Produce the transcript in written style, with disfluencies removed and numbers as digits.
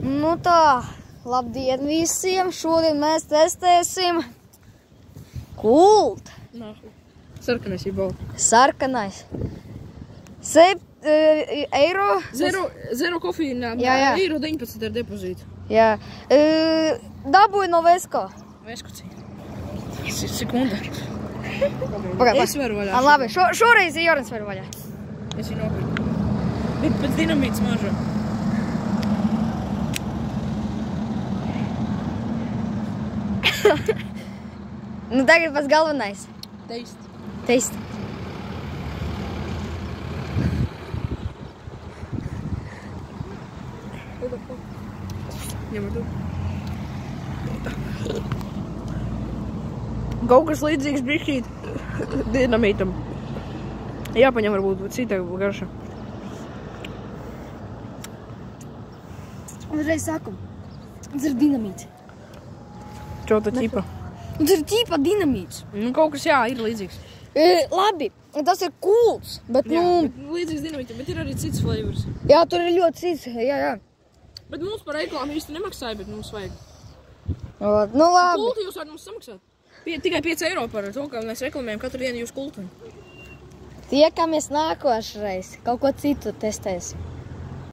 Nu tā, labdien visiem, šodien mēs testēsim Kult. Sarkanais ir balts. Sarkanais. 7 eiro. Zero kofīna, eiro 19 ar depozītu. Jā. Dabūju no Vesko. Vesko cik? Sekunda. Es varu vaļā. Labi, šoreiz Jorins varu vaļā. Es viņu nopirku. Bet pēc dinamītas mažo. Nu tagad pats galvenais. Teist. Ņem ar to. Kaut kas līdzīgs bišķīt dinamītam. Jāpaņem varbūt cita garša. Uzreiz saku. Tas ir dinamīts. Čo tā ķipa? Tas ir ķipa dinamīts. Nu, kaut kas jā, ir līdzīgs. Labi, tas ir Kults, bet Jā, bet līdzīgs dinamītam, bet ir arī cits flavors. Jā, tur ir ļoti cits, jā. Bet mums par reklāmu īsti nemaksāja, bet mums vajag. Nu labi. Kultu jūs varat mums samaksāt. Tikai 5 eiro par to, ka mēs reklamējam katru dienu jūs kultu. Tiekamies nākošreiz. Kaut ko citu testēsim.